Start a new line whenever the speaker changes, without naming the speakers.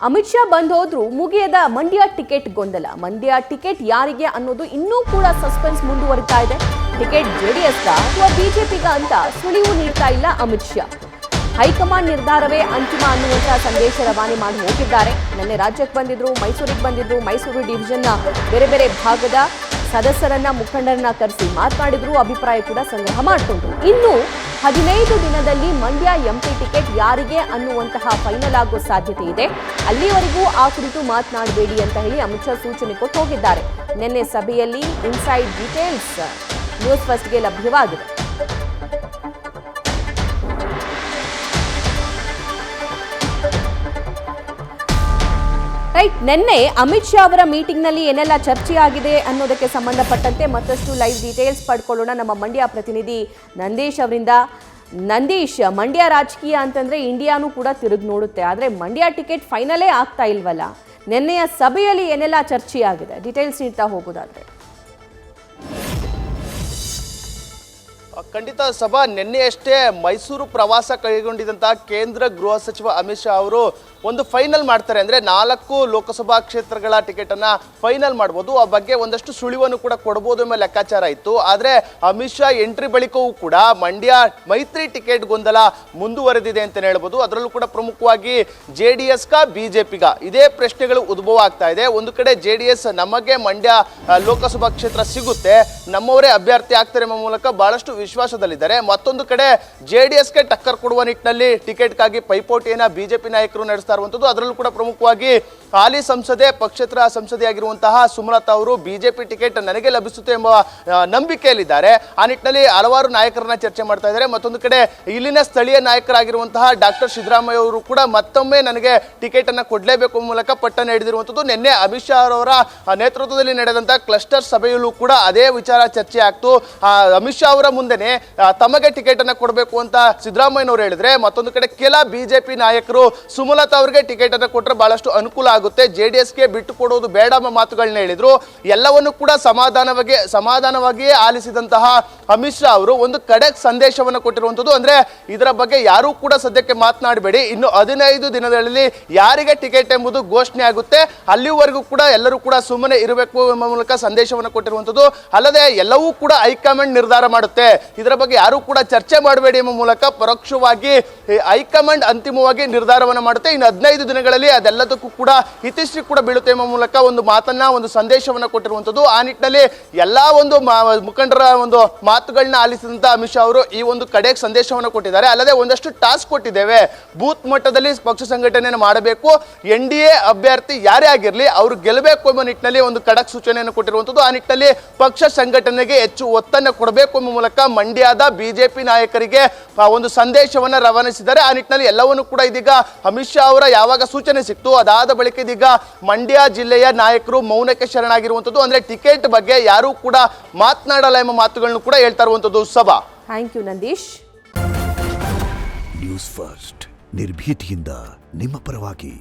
ಅಮಿತ್ ಶಾ ಬಂದ್ ಹೋದ್ರು ಮುಗಿಯದ ಮಂಡ್ಯ ಟಿಕೆಟ್ ಗೊಂದಲ. ಮಂಡ್ಯ ಟಿಕೆಟ್ ಯಾರಿಗೆ ಅನ್ನೋದು ಇನ್ನೂ ಕೂಡ ಸಸ್ಪೆನ್ಸ್ ಮುಂದುವರಿತಾ ಇದೆ. ಟಿಕೆಟ್ ಜೆಡಿಎಸ್ಗ ಅಥವಾ ಬಿಜೆಪಿಗ ಅಂತ ಸುಳಿವು ನೀಡ್ತಾ ಇಲ್ಲ ಅಮಿತ್ ಶಾ. ಹೈಕಮಾಂಡ್ ನಿರ್ಧಾರವೇ ಅಂತಿಮ ಅನ್ನುವಂತಹ ಸಂದೇಶ ರವಾನೆ ಮಾಡಿ ಹೋಗಿದ್ದಾರೆ. ನಿನ್ನೆ ರಾಜ್ಯಕ್ಕೆ ಬಂದಿದ್ರು, ಮೈಸೂರಿಗೆ ಬಂದಿದ್ರು. ಮೈಸೂರು ಡಿವಿಷನ್ನ ಬೇರೆ ಬೇರೆ ಭಾಗದ ಸದಸ್ಯರನ್ನ, ಮುಖಂಡರನ್ನ ಕರೆಸಿ ಮಾತನಾಡಿದ್ರು, ಅಭಿಪ್ರಾಯ ಕೂಡ ಸಂಗ್ರಹ ಮಾಡಿಕೊಂಡ್ರು. ಇನ್ನು 15 ದಿನದಲ್ಲಿ ಮಂಡ್ಯ ಎಂಪಿ ಟಿಕೆಟ್ ಯಾರಿಗೆ ಅನ್ನುವಂತಹ ಫೈನಲ್ ಆಗೋ ಸಾಧ್ಯತೆ ಇದೆ. ಅಲ್ಲಿವರೆಗೂ ಆ ಕುರಿತು ಮಾತನಾಡಬೇಡಿ ಅಂತ ಹೇಳಿ ಅಮಿತ್ ಶಾ ಸೂಚನೆ ಕೊಟ್ಟು ಹೋಗಿದ್ದಾರೆ. ನಿನ್ನೆ ಸಭೆಯಲ್ಲಿ ಇನ್ಸೈಡ್ ಡೀಟೇಲ್ಸ್ ನ್ಯೂಸ್ ಫಸ್ಟ್ಗೆ ಲಭ್ಯವಾಗಿದೆ. ನಿನ್ನೆ ಅಮಿತ್ ಶಾ ಅವರ ಮೀಟಿಂಗ್ ನಲ್ಲಿ ಏನೆಲ್ಲ ಚರ್ಚೆ ಆಗಿದೆ ಅನ್ನೋದಕ್ಕೆ ಸಂಬಂಧಪಟ್ಟಂತೆ ಮತ್ತಷ್ಟು ಲೈವ್ ಡೀಟೇಲ್ಸ್ ಪಡ್ಕೊಳ್ಳೋಣ ನಮ್ಮ ಮಂಡ್ಯ ಪ್ರತಿನಿಧಿ ನಂದೀಶ್ ಅವರಿಂದ. ನಂದೀಶ್, ಮಂಡ್ಯ ರಾಜಕೀಯ ಅಂತಂದ್ರೆ ಇಂಡಿಯಾನೂ ಕೂಡ ತಿರುಗಿ ನೋಡುತ್ತೆ, ಆದ್ರೆ ಮಂಡ್ಯ ಟಿಕೆಟ್ ಫೈನಲೇ ಆಗ್ತಾ ಇಲ್ವಲ್ಲ. ನಿನ್ನೆಯ ಸಭೆಯಲ್ಲಿ ಏನೆಲ್ಲ ಚರ್ಚೆ ಆಗಿದೆ, ಡೀಟೇಲ್ಸ್ ನೀಡ್ತಾ ಹೋಗೋದಾದ್ರೆ.
ಖಂಡಿತ ಸಭಾ, ನಿನ್ನೆಯಷ್ಟೇ ಮೈಸೂರು ಪ್ರವಾಸ ಕೈಗೊಂಡಿದ್ದಂತಹ ಕೇಂದ್ರ ಗೃಹ ಸಚಿವ ಅಮಿತ್ ಶಾ ಅವರು ಒಂದು ಫೈನಲ್ ಮಾಡ್ತಾರೆ. ಅಂದರೆ 4 ಲೋಕಸಭಾ ಕ್ಷೇತ್ರಗಳ ಟಿಕೆಟನ್ನು ಫೈನಲ್ ಮಾಡ್ಬೋದು, ಆ ಬಗ್ಗೆ ಒಂದಷ್ಟು ಸುಳಿವನ್ನು ಕೂಡ ಕೊಡ್ಬೋದು ಎಂಬ ಲೆಕ್ಕಾಚಾರ ಇತ್ತು. ಆದರೆ ಅಮಿತ್ ಶಾ ಎಂಟ್ರಿ ಬಳಿಕವೂ ಕೂಡ ಮಂಡ್ಯ ಮೈತ್ರಿ ಟಿಕೆಟ್ ಗೊಂದಲ ಮುಂದುವರೆದಿದೆ ಅಂತಲೇ ಹೇಳ್ಬೋದು. ಅದರಲ್ಲೂ ಕೂಡ ಪ್ರಮುಖವಾಗಿ JDS-ಗ BJP-ಗ ಇದೇ ಪ್ರಶ್ನೆಗಳು ಉದ್ಭವ ಆಗ್ತಾ ಇದೆ. ಒಂದು ಕಡೆ JDS ನಮಗೆ ಮಂಡ್ಯ ಲೋಕಸಭಾ ಕ್ಷೇತ್ರ ಸಿಗುತ್ತೆ, ನಮ್ಮವರೇ ಅಭ್ಯರ್ಥಿ ಆಗ್ತಾರೆ ಎಂಬ ಮೂಲಕ ಬಹಳಷ್ಟು ವಿಶ್ವಾಸದಲ್ಲಿದ್ದಾರೆ. ಮತ್ತೊಂದು ಕಡೆ JDS-ಗೆ ಟಕ್ಕರ್ ಕೊಡುವ ನಿಟ್ಟಿನಲ್ಲಿ ಟಿಕೆಟ್ಗಾಗಿ ಪೈಪೋಟಿಯನ್ನು BJP ನಾಯಕರು ನಡೆಸ್ತಾ ಇರುವಂಥದ್ದು. ಅದರಲ್ಲೂ ಕೂಡ ಪ್ರಮುಖವಾಗಿ ಹಾಲಿ ಸಂಸದೆ, ಪಕ್ಷೇತರ ಸಂಸದೆಯಾಗಿರುವಂತಹ ಸುಮಲತಾ ಅವರು BJP ಟಿಕೆಟ್ ನನಗೆ ಲಭಿಸುತ್ತೆ ಎಂಬ ನಂಬಿಕೆಯಲ್ಲಿದ್ದಾರೆ. ಆ ನಿಟ್ಟಿನಲ್ಲಿ ಹಲವಾರು ನಾಯಕರನ್ನ ಚರ್ಚೆ ಮಾಡ್ತಾ ಇದ್ದಾರೆ. ಮತ್ತೊಂದು ಕಡೆ ಇಲ್ಲಿನ ಸ್ಥಳೀಯ ನಾಯಕರಾಗಿರುವಂತಹ ಡಾಕ್ಟರ್ ಸಿದ್ದರಾಮಯ್ಯ ಅವರು ಕೂಡ ಮತ್ತೊಮ್ಮೆ ನನಗೆ ಟಿಕೆಟ್ ಅನ್ನು ಕೊಡಲೇಬೇಕು ಎಂಬ ಮೂಲಕ ಪಟ್ಟನ್ನು ಹಿಡಿದಿರುವಂಥದ್ದು. ನಿನ್ನೆ ಅಮಿತ್ ಶಾ ಅವರ ನೇತೃತ್ವದಲ್ಲಿ ನಡೆದಂತಹ ಕ್ಲಸ್ಟರ್ ಸಭೆಯಲ್ಲೂ ಕೂಡ ಅದೇ ವಿಚಾರ ಚರ್ಚೆ ಆಗ್ತು. ಅಮಿತ್ ಶಾ ಅವರ ಮುಂದೆನೆ ತಮಗೆ ಟಿಕೆಟ್ ಅನ್ನು ಕೊಡಬೇಕು ಅಂತ ಸಿದ್ದರಾಮಯ್ಯನವರು ಹೇಳಿದ್ರೆ, ಮತ್ತೊಂದು ಕಡೆ ಕೆಲ BJP ನಾಯಕರು ಸುಮಲತಾ ಅವರಿಗೆ ಟಿಕೆಟ್ ಅನ್ನು ಕೊಟ್ಟರೆ ಬಹಳಷ್ಟು ಅನುಕೂಲ ಆಗುತ್ತೆ, JDS-ಗೆ ಬಿಟ್ಟು ಕೊಡುವುದು ಬೇಡ ಎಂಬ ಮಾತುಗಳನ್ನ ಹೇಳಿದ್ರು. ಎಲ್ಲವನ್ನು ಕೂಡ ಸಮಾಧಾನವಾಗಿಯೇ ಆಲಿಸಿದಂತಹ ಅಮಿತ್ ಶಾ ಅವರು ಒಂದು ಖಡಕ್ ಸಂದೇಶವನ್ನು ಕೊಟ್ಟಿರುವಂಥದ್ದು. ಅಂದ್ರೆ ಇದರ ಬಗ್ಗೆ ಯಾರೂ ಕೂಡ ಸದ್ಯಕ್ಕೆ ಮಾತನಾಡಬೇಡಿ, ಇನ್ನು 15 ದಿನಗಳಲ್ಲಿ ಯಾರಿಗೆ ಟಿಕೆಟ್ ಎಂಬುದು ಘೋಷಣೆ ಆಗುತ್ತೆ, ಅಲ್ಲಿವರೆಗೂ ಕೂಡ ಎಲ್ಲರೂ ಕೂಡ ಸುಮ್ಮನೆ ಇರಬೇಕು ಎಂಬ ಮೂಲಕ ಸಂದೇಶವನ್ನು ಕೊಟ್ಟಿರುವಂಥದ್ದು. ಅಲ್ಲದೆ ಎಲ್ಲವೂ ಕೂಡ ಹೈಕಮಾಂಡ್ ನಿರ್ಧಾರ ಮಾಡುತ್ತೆ, ಇದರ ಬಗ್ಗೆ ಯಾರೂ ಕೂಡ ಚರ್ಚೆ ಮಾಡಬೇಡಿ ಎಂಬ ಮೂಲಕ ಪರೋಕ್ಷವಾಗಿ ಹೈಕಮಾಂಡ್ ಅಂತಿಮವಾಗಿ ನಿರ್ಧಾರವನ್ನು ಮಾಡುತ್ತೆ. ಇನ್ನು 15 ದಿನಗಳಲ್ಲಿ ಅದೆಲ್ಲದಕ್ಕೂ ಕೂಡ ಇತಿಶ್ರೀ ಕೂಡ ಬೀಳುತ್ತೆ ಎಂಬ ಮೂಲಕ ಒಂದು ಮಾತನ್ನ, ಒಂದು ಸಂದೇಶವನ್ನು ಕೊಟ್ಟಿರುವಂಥದ್ದು. ಆ ನಿಟ್ಟಿನಲ್ಲಿ ಎಲ್ಲಾ ಒಂದು ಮುಖಂಡರ ಒಂದು ಮಾತುಗಳನ್ನ ಆಲಿಸಿದಂತ ಅಮಿತ್ ಶಾ ಅವರು ಈ ಒಂದು ಕಡೆಗೆ ಸಂದೇಶವನ್ನು ಕೊಟ್ಟಿದ್ದಾರೆ. ಅಲ್ಲದೆ ಒಂದಷ್ಟು ಟಾಸ್ಕ್ ಕೊಟ್ಟಿದ್ದೇವೆ, ಬೂತ್ ಮಟ್ಟದಲ್ಲಿ ಪಕ್ಷ ಸಂಘಟನೆಯನ್ನು ಮಾಡಬೇಕು, NDA ಅಭ್ಯರ್ಥಿ ಯಾರೇ ಆಗಿರಲಿ ಅವರು ಗೆಲ್ಲಬೇಕು ಎಂಬ ನಿಟ್ಟಿನಲ್ಲಿ ಒಂದು ಖಡಕ್ ಸೂಚನೆಯನ್ನು ಕೊಟ್ಟಿರುವಂಥದ್ದು. ಆ ನಿಟ್ಟಿನಲ್ಲಿ ಪಕ್ಷ ಸಂಘಟನೆಗೆ ಹೆಚ್ಚು ಒತ್ತನ್ನು ಕೊಡಬೇಕು ಎಂಬ ಮೂಲಕ ಮಂಡ್ಯದ BJP ನಾಯಕರಿಗೆ ಒಂದು ಸಂದೇಶವನ್ನು ರವಾನಿಸಿದ್ದಾರೆ. ಆ ನಿಟ್ಟಿನಲ್ಲಿ ಎಲ್ಲವನ್ನು ಕೂಡ ಇದೀಗ ಅಮಿತ್ ಶಾ ಅವರ ಯಾವಾಗ ಸೂಚನೆ ಸಿಕ್ತು ಅದಾದ ಬಳಿಕ ಇದೀಗ ಮಂಡ್ಯ ಜಿಲ್ಲೆಯ ನಾಯಕರು ಮೌನಕ್ಕೆ ಶರಣಾಗಿರುವಂಥದ್ದು. ಅಂದ್ರೆ ಟಿಕೆಟ್ ಬಗ್ಗೆ ಯಾರೂ ಕೂಡ ಮಾತನಾಡಲ್ಲ ಎಂಬ ಮಾತುಗಳನ್ನು ಕೂಡ ಹೇಳ್ತಾ ಇರುವಂಥದ್ದು. ಸಭಾ,
thank you Nandish.
News First ನಿರ್ಭೀತಿಯಿಂದ ನಿಮ್ಮ ಪರವಾಗಿ.